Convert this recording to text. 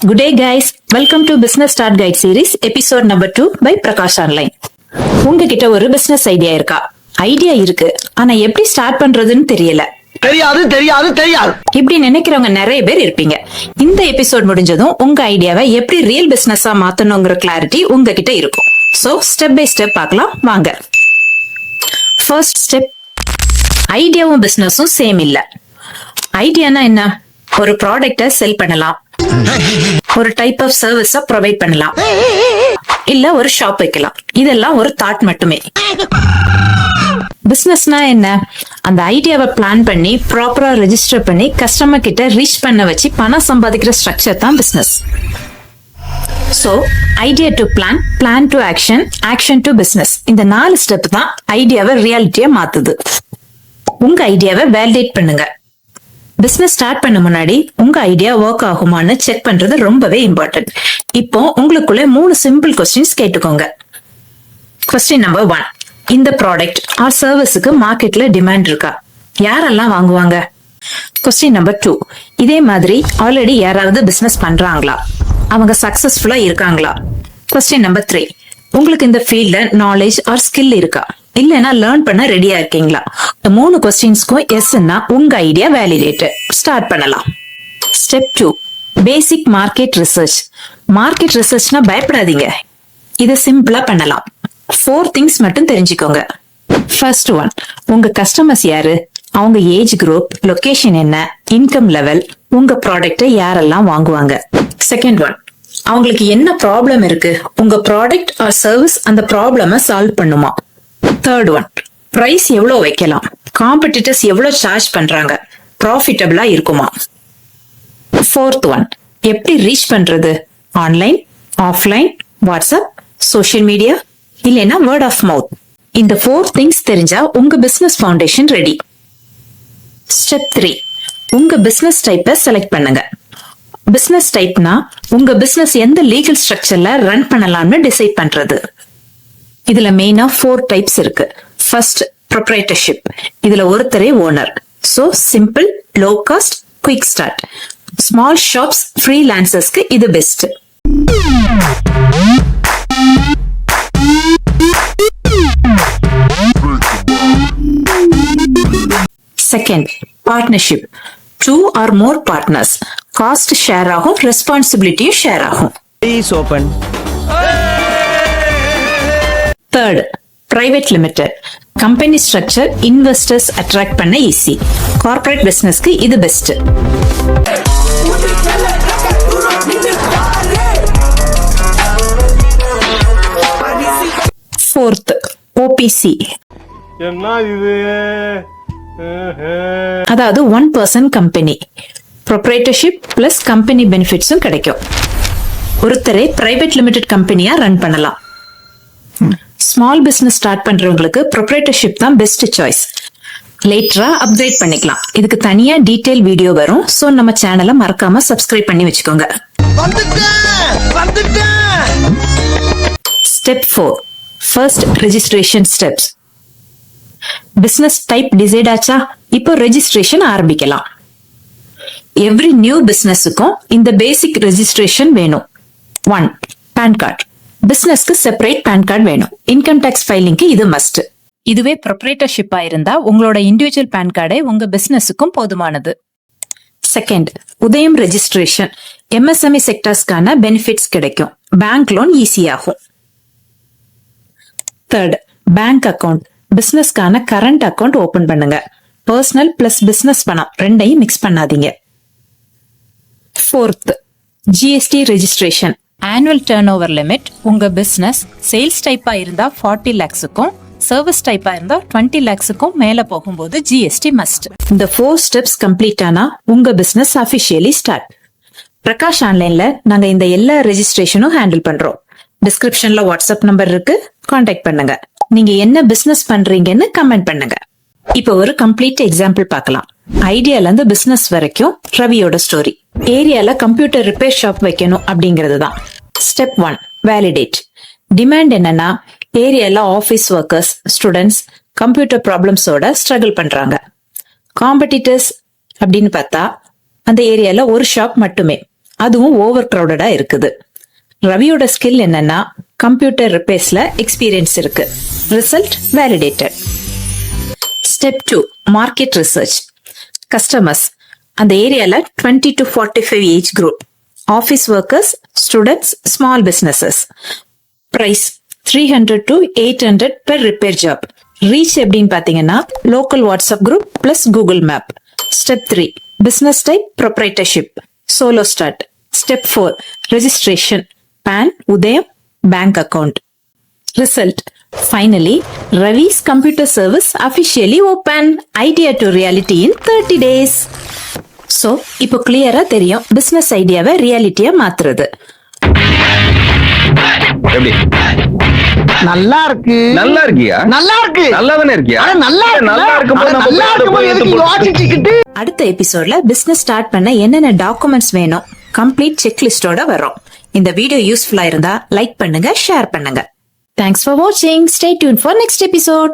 Good day guys, welcome to Business Start Guide series episode number 2 by Prakash Online. உங்ககிட்ட ஒரு business idea இருக்கா? Idea இருக்கு, ஆனா எப்படி ஸ்டார்ட் பண்றதுன்னு தெரியல. தெரியாது. இப்படி நினைக்கிறவங்க நிறைய பேர் இருப்பீங்க. இந்த எபிசோட் முடிஞ்சதும் உங்க ஐடியாவை எப்படி ரியல் பிசினஸா மாத்தணுங்கிற கிளாரிட்டி உங்ககிட்ட இருக்கும். சோ ஸ்டெப் பை ஸ்டெப் பார்க்கலாம் வாங்க. ஃபர்ஸ்ட் ஸ்டெப், ஐடியாவும் பிசினஸும் சேம் இல்ல. ஐடியானா என்ன? ஒரு ப்ராடக்ட செல் பண்ணலாம், ஒரு டைப் ஆஃப் சர்வீஸ ப்ரொவைட் பண்ணலாம், இல்ல ஒரு ஷாப் வைக்கலாம். இதெல்லாம் ஒரு தாட் மட்டுமே. பிசினஸ்னா என்ன? அந்த ஐடியாவை பிளான் பண்ணி ப்ராப்பரா ரெஜிஸ்டர் பண்ணி கஸ்டமர் கிட்ட ரீச் பண்ண வச்சு பணம் சம்பாதிக்கிற ஸ்ட்ரக்சர் தான் business. So idea to plan, plan to action, action to business. இந்த 4 ஸ்டெப் தான் ஐடியாவை ரியாலிட்டியா மாத்துது. உங்க ஐடியாவை வேலிடேட் பண்ணுங்க. பிசினஸ் ஸ்டார்ட் பண்ண முன்னாடி உங்க ஐடியா ஒர்க் ஆகுமான்னு செக் பண்றது ரொம்பவே இம்பார்ட்டன்ட். இப்போ உங்களுக்குள்ள 3 சிம்பிள் கொஸ்டின்ஸ் கேட்டுக்கோங்க. கொஸ்டின் நம்பர் 1, இந்த ப்ராடக்ட் ஆர் சர்வீஸுக்கு மார்க்கெட்ல டிமாண்ட் இருக்கா? யாரெல்லாம் வாங்குவாங்க? கொஸ்டின் நம்பர் 2, இதே மாதிரி ஆல்ரெடி யாராவது பிசினஸ் பண்றாங்களா? அவங்க சக்சஸ்ஃபுல்லா இருக்காங்களா? கொஸ்டின் நம்பர் 3, உங்களுக்கு இந்த ஃபீல்ட்ல நாலேஜ் ஆர் ஸ்கில் இருக்கா? இல்லனா லேர்ன் பண்ண ரெடியா இருக்கீங்களா? 3 கொஸ்டின்ஸ்க்கும் எஸ்ன்னா உங்க ஐடியா வேலிடேட்டட். ஸ்டார்ட் பண்ணலாம். ஸ்டெப் 2, பேசிக் மார்க்கெட் ரிசர்ச். மார்க்கெட் ரிசர்ச்னா பயப்படாதீங்க, இதை சிம்பிளா பண்ணலாம். 4 திங்ஸ் மட்டும் தெரிஞ்சுக்கோங்க. ஃபர்ஸ்ட் ஒன், உங்க கஸ்டமர்ஸ் யாரு? அவங்க ஏஜ் குரூப், லொகேஷன் என்ன, இன்கம் லெவல், உங்க ப்ராடக்ட்டை யாரெல்லாம் வாங்குவாங்க. செகண்ட் ஒன், அவங்களுக்கு என்ன ப்ராப்ளம் இருக்கு? உங்க ப்ராடக்ட் ஆர் சர்வீஸ் அந்த ப்ராப்ளம சால்வ் பண்ணுமா? தேர்ட் ஒன், பிரைஸ் எவ்வளவு வைக்கலாம்? காம்படிட்டர்ஸ் எவ்வளவு சார்ஜ் பண்றாங்க? ப்ராஃபிட்டபிளா இருக்குமா? ஃபோர்த் ஒன், எப்படி ரீச் பண்றது? Online, offline, WhatsApp, social media, இல்லைன்னா வேர்ட் ஆஃப் மவுத். இந்த 4 திங்ஸ் தெரிஞ்சா உங்க பிசினஸ் ஃபவுண்டேஷன் ரெடி. ஸ்டெப் 3, உங்க பிசினஸ் டைப்பை செலக்ட் பண்ணுங்க. பிசினஸ் டைப்னா உங்க பிசினஸ் எந்த லீகல் ஸ்ட்ரக்சர்ல ரன் பண்ணலாம்னு டிசைட் பண்றது. இதுல மெயினா 4 டைப்ஸ் இருக்கு. First, Proprietorship. இதுல ஒருத்தரே owner. So simple, low cost, quick start. Small shops, ஃப்ரீலான்சர்ஸ்க்கு இது best. Second, partnership. 2 or more partners. Cost share ஆகும், ரெஸ்பான்சிபிலிட்டியும் ஷேர் ஆகும். Please open. Third, private limited. Company structure, investors attract பண்ண easy. Corporate businessக்கு இது best. Fourth, OPC. அதாவது 1 person company. Proprietorship plus company benefitsம் கிடைக்கும். ஒருத்தரே private limited கம்பெனியா ரன் பண்ணலாம். ஸ்மால் பிசினஸ் ஸ்டார்ட் பண்றவங்களுக்கு ப்ரொப்ரைட்டர்ஷிப் தான் பெஸ்ட் சாய்ஸ். லேட்டரா அப்கிரேட் பண்ணிக்கலாம். இதுக்கு தனியா டீடைல் வீடியோ வரும். சோ நம்ம சேனலை மறக்காம சப்ஸ்கிரைப் பண்ணி வச்சுக்கோங்க. Step 4, first registration steps. Business type decide ஆச்சா? இப்போ ரெஜிஸ்ட்ரேஷன் ஆரம்பிக்கலாம். எவ்ரி நியூ பிசினஸுக்கும் இந்த பேசிக் ரெஜிஸ்ட்ரேஷன் வேணும். 1, பேன் கார்டு. பிசினஸ்க்கு செப்பரேட் பேன் கார்டு வேணும். இன்கம் டாக்ஸ் ஃபைலிங்க்கு இது மஸ்ட். இதுவே ப்ரொப்ரைட்டர்ஷிப்பா இருந்தா உங்களோட இண்டிவிஜுவல் பேன் கார்டே உங்க பிசினஸுக்கும் போதுமானது. Second, Udyam registration. MSME செக்டர்ஸ்க்கான பெனிஃபிட்ஸ் கிடைக்கும். பேங்க் லோன் ஈஸி ஆகும். Third, bank account. பிசினஸ்க்கான கரண்ட் அக்கவுண்ட் ஓபன் பண்ணுங்க. பர்சனல் பிளஸ் பிசினஸ் பணம் ரெண்டையும் மிக்ஸ் பண்ணாதீங்க. Fourth, GST registration. Annual turnover limit. உங்க பிசினஸ் சேல்ஸ் டைப்பா இருந்தா 40 lakhsக்கும், சர்வீஸ் டைப்பா இருந்தா 20 lakhsக்கும் மேல போகும்போது GST மஸ்ட். இந்த 4 ஸ்டெப்ஸ் கம்ப்ளீட் ஆனா உங்க பிசினஸ் அபிஷியலி ஸ்டார்ட். பிரகாஷ் ஆன்லைன்ல நாங்க இந்த எல்லா ரெஜிஸ்ட்ரேஷனும் ஹேண்டில் பண்றோம். டிஸ்கிரிப்ஷன்ல வாட்ஸ்அப் நம்பர் இருக்கு, கான்டாக்ட் பண்ணுங்க. நீங்க என்ன பிசினஸ் பண்றீங்கன்னு கமெண்ட் பண்ணுங்க. இப்போ ஒரு கம்ப்ளீட் எக்ஸாம்பிள் பார்க்கலாம். ஐடியால இருந்து பிசினஸ் வரைக்கும் ரவியோட ஸ்டோரி. ஏரியால கம்ப்யூட்டர் ரிப்பேர் ஷாப் வைக்கணும் அப்படிங்கிறது தான். Step 1, validate. டிமாண்ட் என்னன்னா ஏரியால ஆபீஸ் ஒர்க்கர்ஸ், ஸ்டூடெண்ட்ஸ் கம்ப்யூட்டர் ப்ராப்ளம்ஸோட ஸ்ட்ரகிள் பண்றாங்க. காம்படிட்டர்ஸ் அப்படின்னு பார்த்தா அந்த ஏரியால ஒரு ஷாப் மட்டுமே. அதுவும் ஓவர் கிரௌடடா இருக்குது. ரவியோட ஸ்கில் என்னன்னா கம்ப்யூட்டர் ரிப்பேர்ஸ்ல எக்ஸ்பீரியன்ஸ் இருக்கு. Result validated. Step 2 market research. Customers அந்த ஏரியால 20 to 45 age group, office workers, students, small businesses. Price 300 to 800 per repair job. Reach எப்படின்னு பாத்தீங்கன்னா local WhatsApp group plus Google map. Step 3 business type proprietorship, solo start. Step 4 registration, PAN, Udyam, bank account. Result. Finally, Ravi's computer service officially open. Idea to reality in 30 days. So, இப்போ clear-ஆ தெரியும் business ஐடியாவை ரியாலிட்டியா மாத்துறது. எப்படி? நல்லா இருக்கு. நல்லா இருக்கியா? நல்லா இருக்கு. நல்லாதானே இருக்கியா? நல்லா இருக்கு. யோசிச்சுக்கிட்டு அடுத்த எபிசோட்ல பிசினஸ் ஸ்டார்ட் பண்ண என்னென்ன டாக்குமெண்ட்ஸ் வேணும் கம்ப்ளீட் செக்லிஸ்டோட வரும். இந்த வீடியோ யூஸ்ஃபுல்லா இருந்தா லைக் பண்ணுங்க, ஷேர் பண்ணுங்க. தேங்க்ஸ் ஃபார் வாட்சிங். Stay tune for next episode.